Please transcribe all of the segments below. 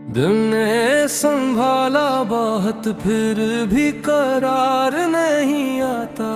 दिल ने संभाला बहुत फिर भी करार नहीं आता।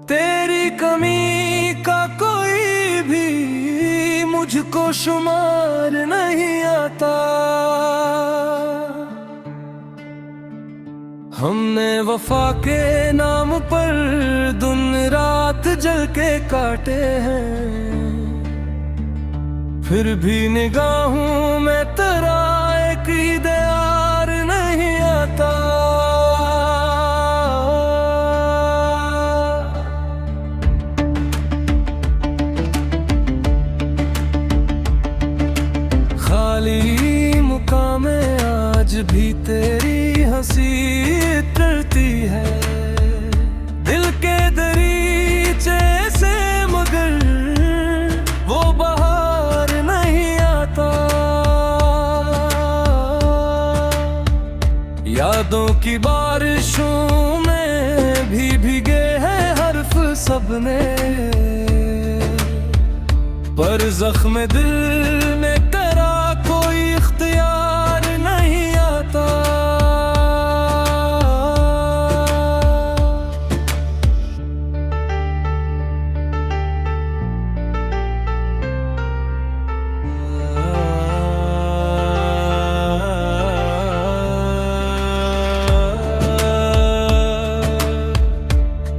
तेरी कमी का कोई भी मुझको शुमार नहीं आता। हमने वफा के नाम पर दिन रात जल के काटे हैं, फिर भी निगाहों में तेरा एक दीदार नहीं आता। खाली मुकामे आज भी तेरी हंसी टरती है दिल के दरीचे से, मगर वो बहार नहीं आता। यादों की बारिशों में भी भीगे हैं हर्फ सबने, पर जख्म दिल में तेरा कोई इख्तियार नहीं आता।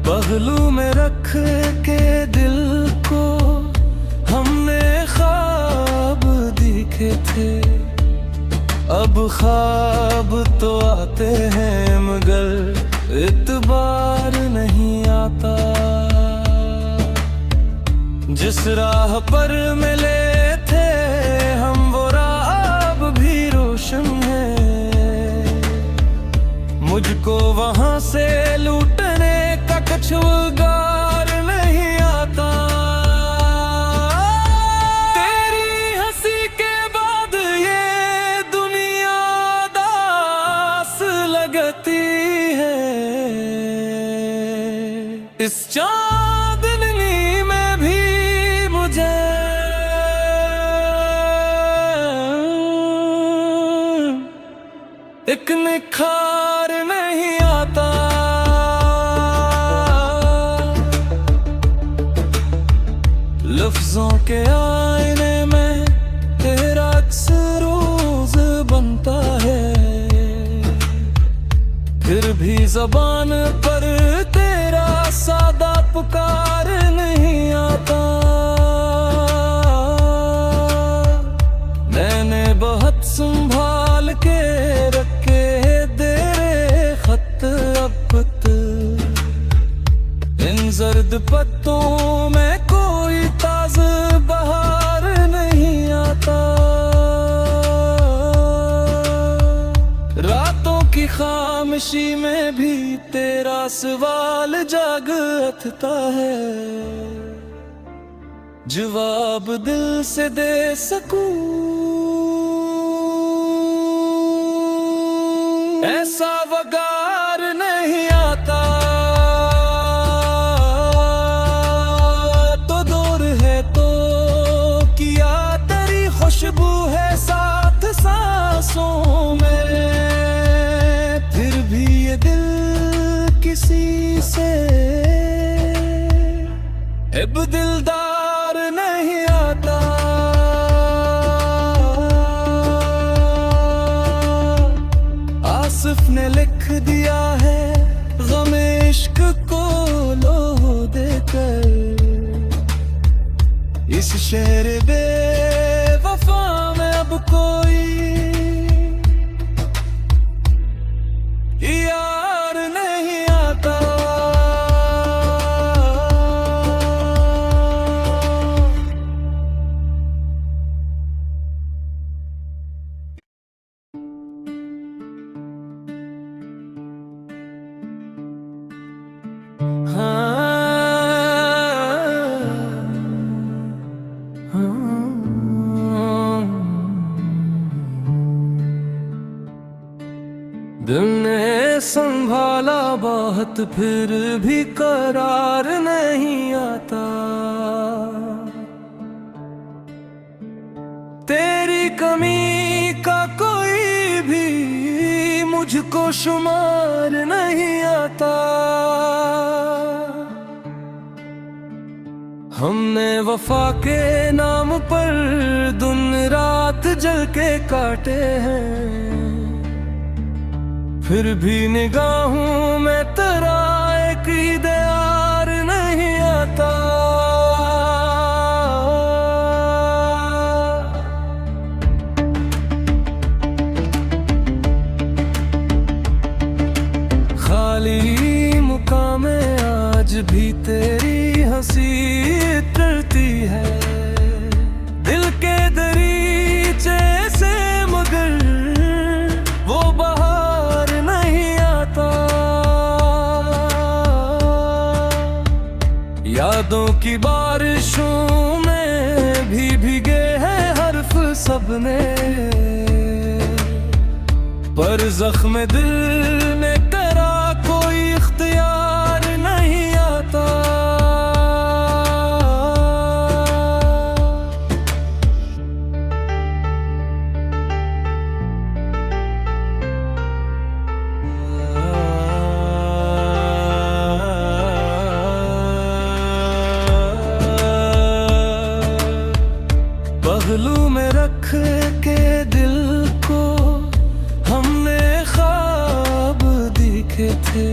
पहलू में रख के दिल को हमने ख्वाब देखे थे, अब ख्वाब तो आते हैं मगर इतबार नहीं आता। जिस राह पर मिले थे हम वो राह अब भी रोशन है, मुझको वहां से लूटने का कछुगार नहीं आता। तेरी हंसी के बाद ये दुनिया दास लगती है, इस चांदनी में भी मुझे एक निखार नहीं आता। लफ्जों के आईने में तेरा अक्स रोज बनता है, फिर भी जबान पर तेरा सादा पुकार नहीं आता। मैंने बहुत संभाल के रखे तेरे खत अब इन जर्द पत्तों में कोई ताज़ा बहार नहीं आता। रातों की खामोशी में भी तेरा सवाल जाग उठता है, जवाब दिल से दे सकूं ऐसा वगार नहीं आता। तो दूर है तो किया तेरी खुशबू है साथ सांसों में, फिर भी ये दिल किसी से अब दिलदार नहीं आता। आसिफ ने लिख दिया है गम इश्क को लो देकर, इस शहर बेवफा में अब कोई यार नहीं आता। दिल ने संभाला बहुत फिर भी करार नहीं आता। कमी का कोई भी मुझको शुमार नहीं आता। हमने वफा के नाम पर दिन रात जल के काटे हैं, फिर भी निगाहों में तेरा एक ही दयार नहीं आता। खाली मुकामे आज भी तेरी हंसी टरती है दिल के दरीचे से, मगर वो बाहर नहीं आता। यादों की बारिशों में भी भीगे हैं हर्फ सबने, पर जख्म दिल में तेरा कोई इख्तियार नहीं आता। पहलू में रख के दिल को हमने ख्वाब देखे थे,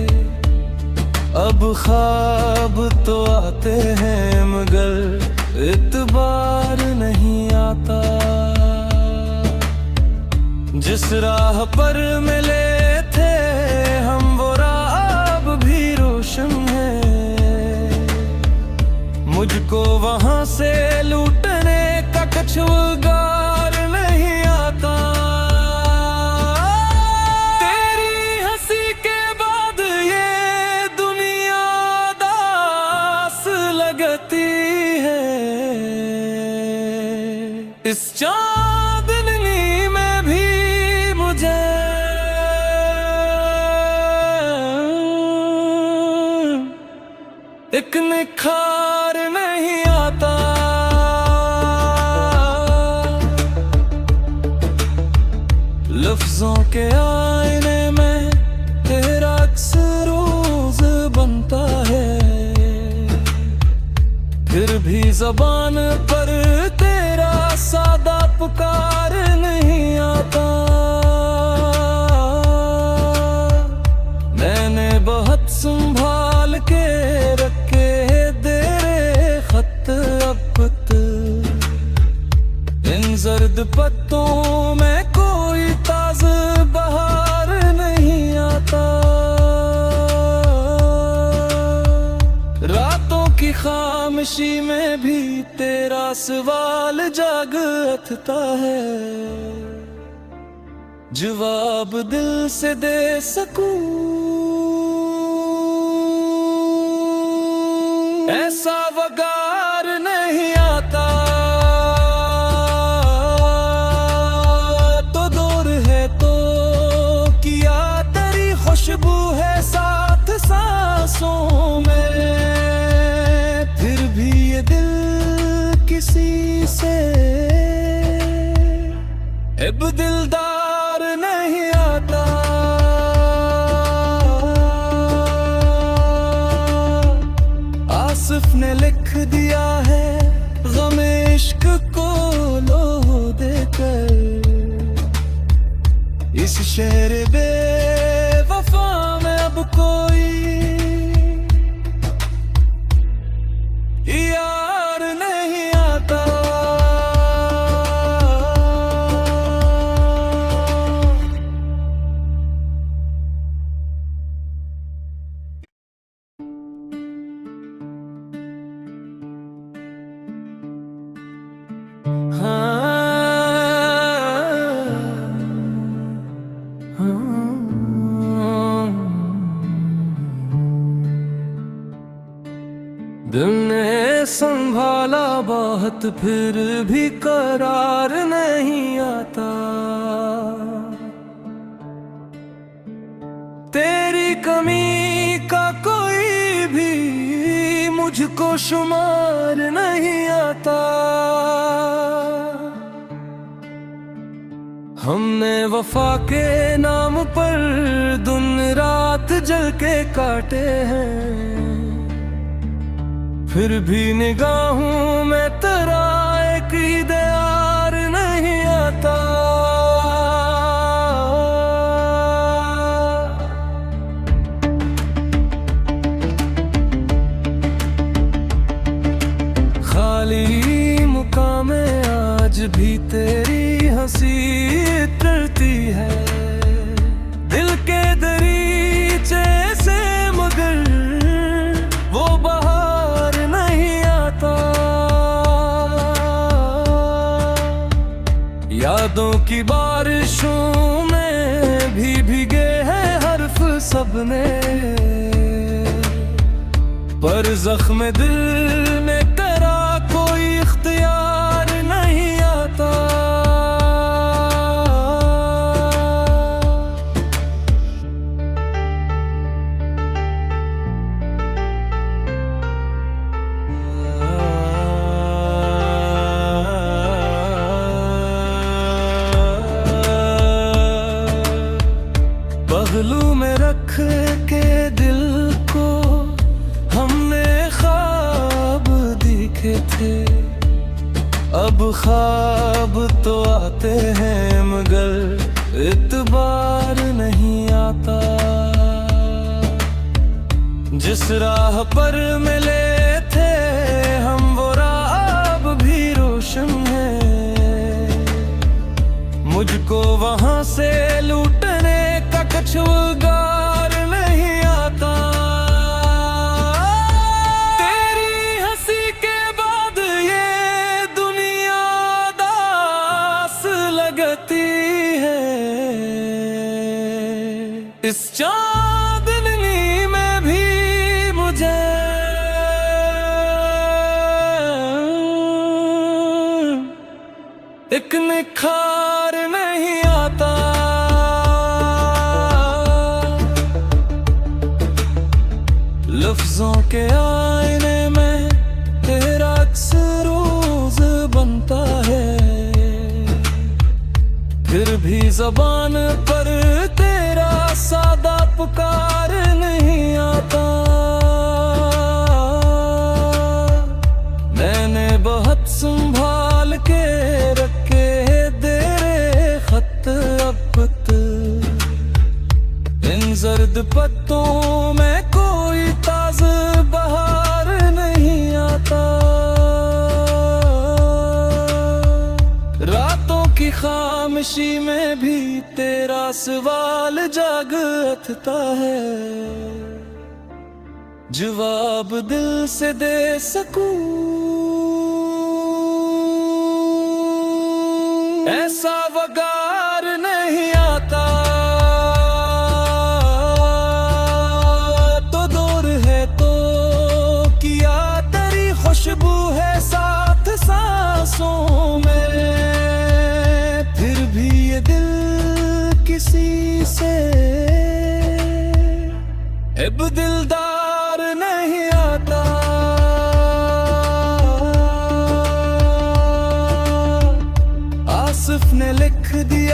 अब ख्वाब तो आते हैं मगर इत्बार नहीं आता। जिस राह पर मिले थे हम वो राह अब भी रोशन है, मुझको वहां से लूटने का कछुगार नहीं आता। तेरी हंसी के बाद ये दुनिया दास लगती है, इस चांदनी में भी मुझे एक निखार नहीं आता। लफ्जों के आईने में तेरा अक्स रोज बनता है, फिर भी ज़बान पर तेरा सादा पुकार नहीं आता। मैंने बहुत संभाल के रखे तेरे खत अब इन जर्द पत्तों में कोई ताज़ा बहार नहीं आता। रातों की खामोशी में भी तेरा सवाल जाग उठता है, जवाब दिल से दे सकूं ऐसा वगार नहीं आता। तो दूर है तो किया तेरी खुशबू है साथ सांसों में, फिर भी ये दिल किसी से अब दिलदार नहीं आता। आसिफ ने लिख दिया है गम इश्क को लो देकर, इस शहर बेवफा में अब कोई यार नहीं आता। दिल ने संभाला बहुत फिर भी करार नहीं आता। तेरी कमी का कोई भी मुझको शुमार नहीं आता। हमने वफा के नाम पर दिन रात जल के काटे हैं, फिर भी निगाहों में तेरा एक दीदार नहीं आता। खाली मुकामे आज भी तेरी हंसी डरती है, दिल के दरीचे से मगर वो बाहर नहीं आता। यादों की बारिशों में भी भीगे हैं हर्फ सबने, पर जख्म दिल में तेरा कोई इख्तियार नहीं आता। पहलू में रख के दिल को हमने ख्वाब देखे थे, अब ख्वाब तो आते हैं मगर इत्बार नहीं आता। जिस राह पर मिले थे हम वो राह अब भी रोशन है, मुझको वहां से लूटने का कछुगार नहीं आता। तेरी हंसी के बाद ये दुनिया दास लगती है, इस चांदनी में भी मुझे एक निखार नहीं आता। लफ्जों के आईने में तेरा अक्स रोज बनता है, फिर भी ज़बान पर तेरा सादा पुकार नहीं आता। मैंने बहुत संभाल के रखे तेरे खत अब इन जर्द पत्तों में कोई ताज़ा बहार नहीं आता। रातों की खामोशी में भी तेरा सवाल जाग उठता है, जवाब दिल से दे सकूं ऐसा वगार नहीं आता। तो दूर है तो किया तेरी खुशबू है साथ सांसों में, फिर भी ये दिल किसी से अब दिलदार नहीं आता। आसिफ ने लिख दिया